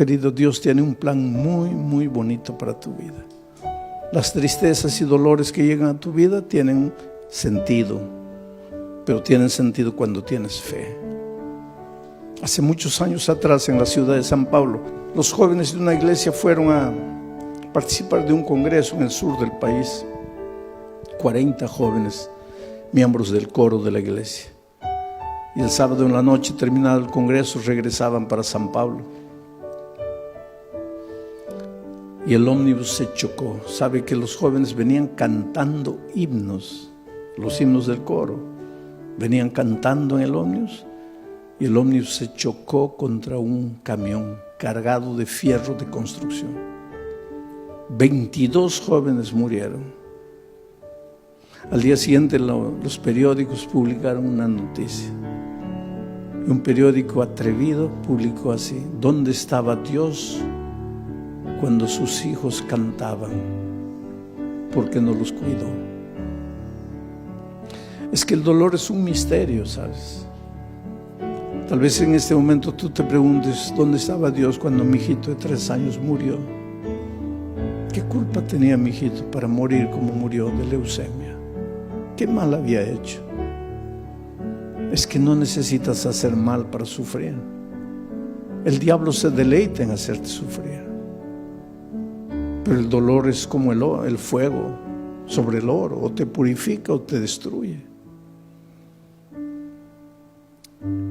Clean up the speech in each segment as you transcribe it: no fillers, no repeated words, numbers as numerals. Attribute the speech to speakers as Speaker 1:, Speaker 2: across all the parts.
Speaker 1: Querido, Dios tiene un plan muy, muy bonito para tu vida. Las tristezas y dolores que llegan a tu vida tienen sentido, pero tienen sentido cuando tienes fe. Hace muchos años atrás, en la ciudad de San Pablo, los jóvenes de una iglesia fueron a participar de un congreso en el sur del país. 40 jóvenes, miembros del coro de la iglesia. Y el sábado en la noche, terminado el congreso, regresaban para San Pablo. Y el ómnibus se chocó. Sabe que los jóvenes venían cantando himnos, los himnos del coro. Venían cantando en el ómnibus y el ómnibus se chocó contra un camión cargado de fierro de construcción. 22 jóvenes murieron. Al día siguiente los periódicos publicaron una noticia. Un periódico atrevido publicó así: ¿dónde estaba Dios cuando sus hijos cantaban? ¿Por qué no los cuidó? Es que el dolor es un misterio, ¿sabes? Tal vez en este momento tú te preguntes: ¿dónde estaba Dios cuando mi hijito de 3 años murió? ¿Qué culpa tenía mi hijito para morir como murió de leucemia? ¿Qué mal había hecho? Es que no necesitas hacer mal para sufrir. El diablo se deleita en hacerte sufrir. Pero el dolor es como el fuego sobre el oro: o te purifica o te destruye.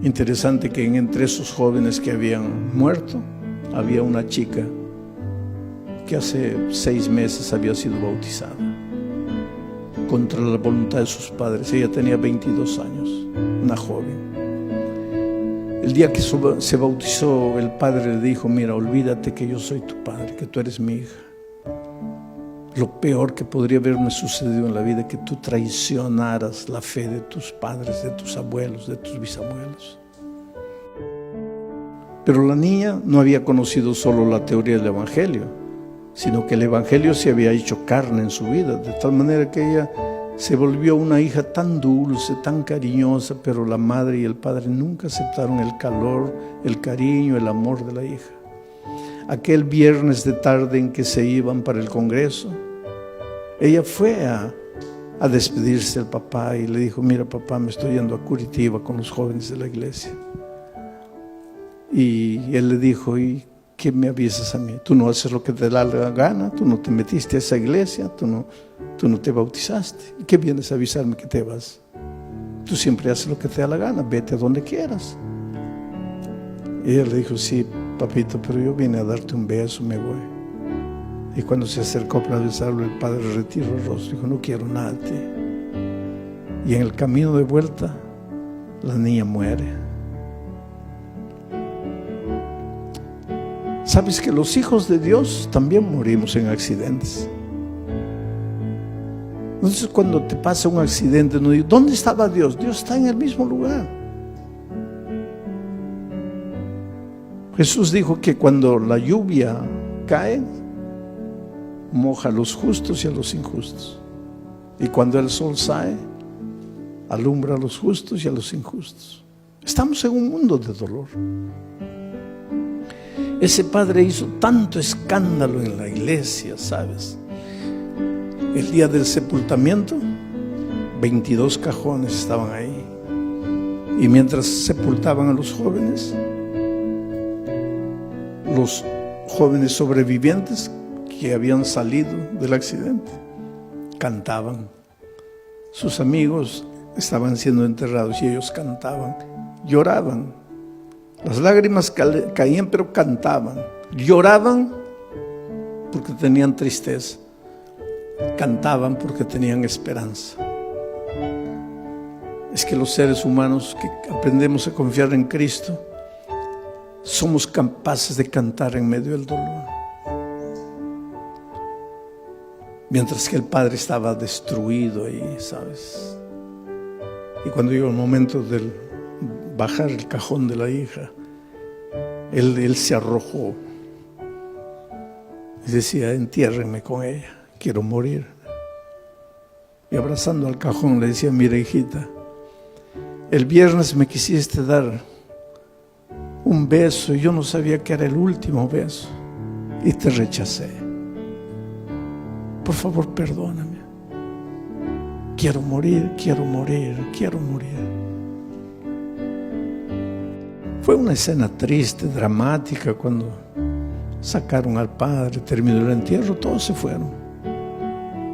Speaker 1: Interesante que entre esos jóvenes que habían muerto había una chica que hace 6 meses había sido bautizada contra la voluntad de sus padres. Ella tenía 22 años, una joven. El día que se bautizó, el padre le dijo: mira, olvídate que yo soy tu padre, que tú eres mi hija. Lo peor que podría haberme sucedido en la vida es que tú traicionaras la fe de tus padres, de tus abuelos, de tus bisabuelos. Pero la niña no había conocido solo la teoría del evangelio, sino que el evangelio se había hecho carne en su vida, de tal manera que ella se volvió una hija tan dulce, tan cariñosa, pero la madre y el padre nunca aceptaron el calor, el cariño, el amor de la hija. Aquel viernes de tarde en que se iban para el congreso, ella fue a despedirse del papá y le dijo: mira, papá, me estoy yendo a Curitiba con los jóvenes de la iglesia. Y él le dijo: ¿y qué me avisas a mí? Tú no haces lo que te da la gana, tú no te metiste a esa iglesia, tú no te bautizaste. ¿Y qué vienes a avisarme que te vas? Tú siempre haces lo que te da la gana, vete a donde quieras. Y ella le dijo: sí, papito, pero yo vine a darte un beso, me voy. Y cuando se acercó para besarlo, el padre retiró el rostro y dijo: no quiero nada de ti. Y en el camino de vuelta, la niña muere. ¿Sabes que los hijos de Dios también morimos en accidentes? Entonces, cuando te pasa un accidente, no digo: ¿dónde estaba Dios? Dios está en el mismo lugar. Jesús dijo que cuando la lluvia cae, moja a los justos y a los injustos. Y cuando el sol sale, alumbra a los justos y a los injustos. Estamos en un mundo de dolor. Ese padre hizo tanto escándalo en la iglesia, ¿sabes? El día del sepultamiento, 22 cajones estaban ahí. Y mientras sepultaban a los jóvenes sobrevivientes que habían salido del accidente, cantaban. Sus amigos estaban siendo enterrados y ellos cantaban, lloraban. Las lágrimas caían, pero cantaban. Lloraban porque tenían tristeza. Cantaban porque tenían esperanza. Es que los seres humanos que aprendemos a confiar en Cristo, somos capaces de cantar en medio del dolor. Mientras que el padre estaba destruido ahí, ¿sabes? Y cuando llegó el momento del bajar el cajón de la hija, él se arrojó y decía: entiérrenme con ella, quiero morir. Y abrazando al cajón le decía: mira, hijita, el viernes me quisiste dar un beso y yo no sabía que era el último beso y te rechacé. Por favor, perdóname. Quiero morir, quiero morir, quiero morir. Fue una escena triste, dramática, cuando sacaron al padre, terminó el entierro, todos se fueron.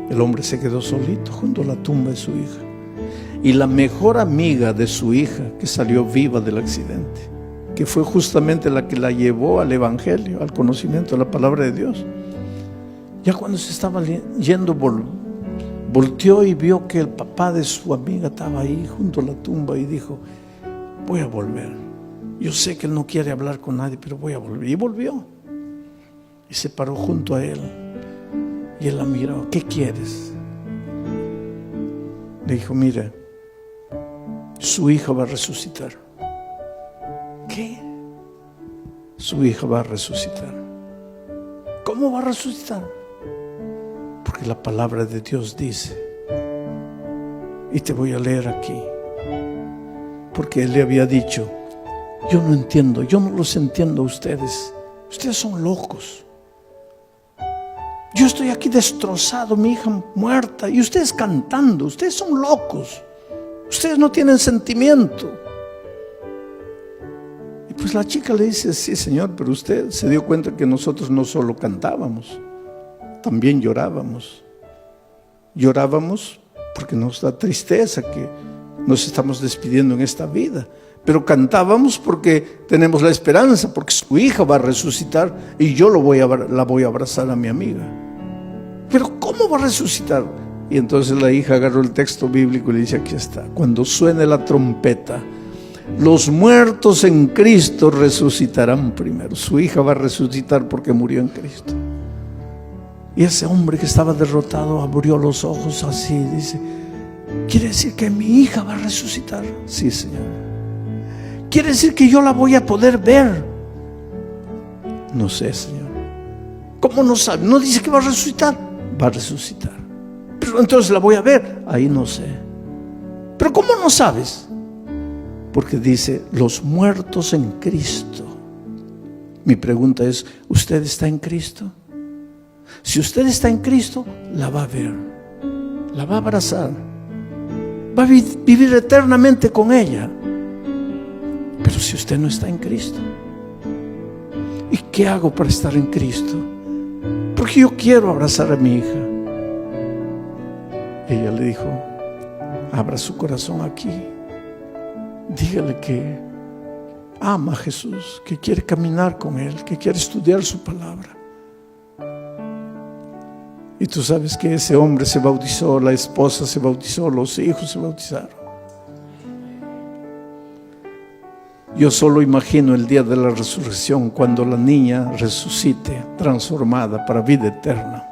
Speaker 1: El hombre se quedó solito junto a la tumba de su hija. Y la mejor amiga de su hija, que salió viva del accidente, que fue justamente la que la llevó al evangelio, al conocimiento de la palabra de Dios, ya cuando se estaba yendo, volteó y vio que el papá de su amiga estaba ahí junto a la tumba y dijo: voy a volver. Yo sé que él no quiere hablar con nadie, pero voy a volver. Y volvió. Y se paró junto a él. Y él la miró: ¿qué quieres? Le dijo: mira, su hija va a resucitar. ¿Qué? Su hija va a resucitar. ¿Cómo va a resucitar? Porque la palabra de Dios dice, y te voy a leer aquí, porque él le había dicho: yo no entiendo, yo no los entiendo a ustedes. Ustedes son locos. Yo estoy aquí destrozado, mi hija muerta, y ustedes cantando. Ustedes son locos. Ustedes no tienen sentimiento. Y pues la chica le dice: sí, señor, pero usted se dio cuenta que nosotros no solo cantábamos, también llorábamos. Llorábamos porque nos da tristeza que nos estamos despidiendo en esta vida. Pero cantábamos porque tenemos la esperanza, porque su hija va a resucitar y yo la voy a abrazar a mi amiga. Pero ¿cómo va a resucitar? Y entonces la hija agarró el texto bíblico y le dice: aquí está, cuando suene la trompeta, los muertos en Cristo resucitarán primero. Su hija va a resucitar porque murió en Cristo. Y ese hombre que estaba derrotado abrió los ojos así, dice: ¿quiere decir que mi hija va a resucitar? Sí, Señor. ¿Quiere decir que yo la voy a poder ver? No sé, Señor. ¿Cómo no sabe? No dice que va a resucitar. Va a resucitar. Pero entonces la voy a ver. Ahí no sé. ¿Pero cómo no sabes? Porque dice: los muertos en Cristo. Mi pregunta es: ¿usted está en Cristo? Si usted está en Cristo, la va a ver, la va a abrazar, va a vivir eternamente con ella. Pero si usted no está en Cristo, ¿y qué hago para estar en Cristo? Porque yo quiero abrazar a mi hija. Ella le dijo: abra su corazón aquí, dígale que ama a Jesús, que quiere caminar con Él, que quiere estudiar su palabra. Y tú sabes que ese hombre se bautizó, la esposa se bautizó, los hijos se bautizaron. Yo solo imagino el día de la resurrección, cuando la niña resucite, transformada para vida eterna,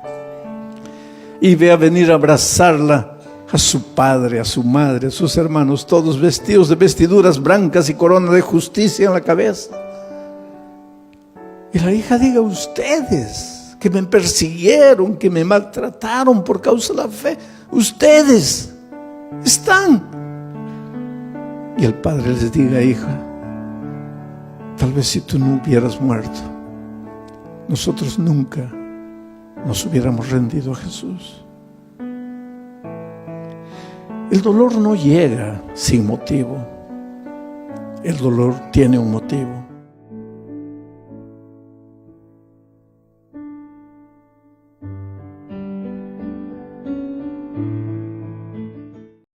Speaker 1: y vea venir a abrazarla a su padre, a su madre, a sus hermanos, todos vestidos de vestiduras blancas y corona de justicia en la cabeza. Y la hija diga: ustedes que me persiguieron, que me maltrataron por causa de la fe, ustedes están. Y el padre les diga: hija, tal vez si tú no hubieras muerto, nosotros nunca nos hubiéramos rendido a Jesús. El dolor no llega sin motivo. El dolor tiene un motivo.